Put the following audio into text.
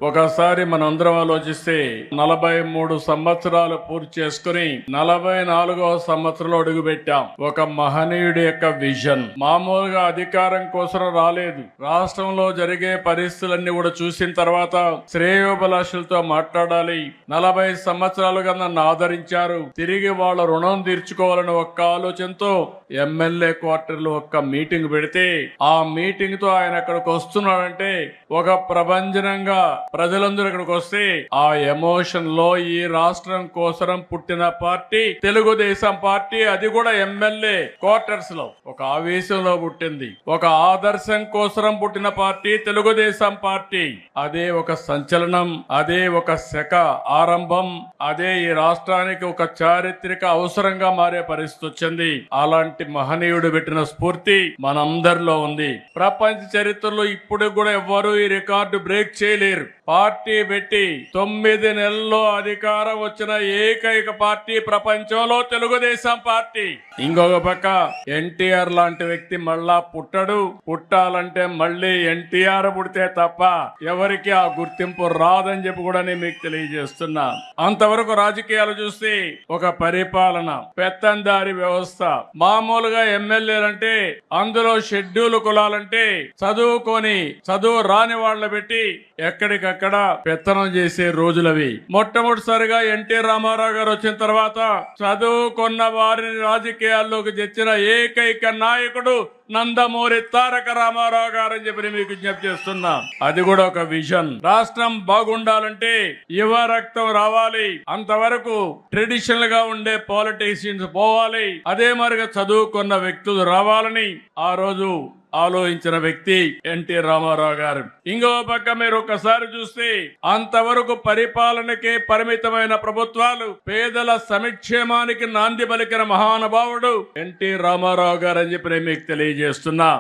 ఒకసారి మనందరం ఆలోచిస్తే 43 సంవత్సరాలు పూర్తి చేసుకుని 44వ సంవత్సరంలో అడుగుపెట్టాం. ఒక మహనీయుడి యొక్క విజన్ మామూలుగా అధికారం కోసం రాలేదు. రాష్ట్రంలో జరిగే పరిస్థితులన్నీ కూడా చూసిన తర్వాత శ్రేయోభిలాషులతో మాట్లాడాలి. 40 సంవత్సరాలుగా నన్ను ఆదరించారు, తిరిగి వాళ్ళ రుణం తీర్చుకోవాలని ఒక్క ఆలోచనతో ఎమ్మెల్యే క్వార్టర్లో ఒక్క మీటింగ్ పెడితే ఆ మీటింగ్ తో ఆయన అక్కడికి వస్తున్నాడంటే ఒక ప్రభంజనంగా ప్రజలందరూ ఇక్కడికి వస్తే ఆ ఎమోషన్ లో ఈ రాష్ట్రం కోసం పుట్టిన పార్టీ తెలుగుదేశం పార్టీ, అది కూడా ఎమ్మెల్యే క్వార్టర్స్ లో ఒక ఆవేశంలో పుట్టింది. ఒక ఆదర్శం కోసం పుట్టిన పార్టీ తెలుగుదేశం పార్టీ. అదే ఒక సంచలనం, అదే ఒక శక ఆరంభం, అదే ఈ రాష్ట్రానికి ఒక చారిత్రక అవసరంగా మారే పరిస్థితి వచ్చింది. అలాంటి మహనీయుడు పెట్టిన స్ఫూర్తి మనందరిలో ఉంది. ప్రపంచ చరిత్రలో ఇప్పుడు కూడా ఎవ్వరూ ఈ రికార్డు బ్రేక్ చేయలేరు. పార్టీ పెట్టి 9 నెలల్లో అధికారం వచ్చిన ఏకైక పార్టీ ప్రపంచంలో తెలుగుదేశం పార్టీ. ఇంకొక పక్క ఎన్టీఆర్ లాంటి వ్యక్తి మళ్ళా పుట్టడు. పుట్టాలంటే మళ్ళీ ఎన్టీఆర్ పుడితే తప్ప ఎవరికి ఆ గుర్తింపు రాదని చెప్పి కూడా నేను మీకు తెలియజేస్తున్నా. అంతవరకు రాజకీయాలు చూస్తే ఒక పరిపాలన, పెత్తందారి వ్యవస్థ. మామూలుగా ఎమ్మెల్యేలంటే అందులో షెడ్యూల్ కులాలంటే చదువు రాని వాళ్ళ పెట్టి ఎక్కడికక్కడ పెత్తనం చేసే రోజులవి. మొట్టమొదటిసారిగా ఎన్టీ రామారావు గారు వచ్చిన తర్వాత చదువుకున్న వారిని రాజకీయాల్లోకి తెచ్చిన ఏకైక నాయకుడు నందమూరి తారక రామారావు గారు అని చెప్పి మీకు విజ్ఞప్తి చేస్తున్నా. అది కూడా ఒక విజన్. రాష్ట్రం బాగుండాలంటే యువ రక్తం రావాలి. అంతవరకు ట్రెడిషనల్ గా ఉండే పాలిటిషియన్స్ పోవాలి. అదే మరిగా చదువుకున్న వ్యక్తులు రావాలని ఆ రోజు ఆలోచించిన వ్యక్తి ఎన్టీ రామారావు గారు. ఇంకో పక్క మీరు ఒకసారి చూస్తే అంతవరకు పరిపాలనకే పరిమితమైన ప్రభుత్వాలు పేదల సంక్షేమానికి నాంది పలికిన మహానుభావుడు ఎన్టీ రామారావు గారు అని చెప్పి నేను మీకు తెలియజేస్తున్నా.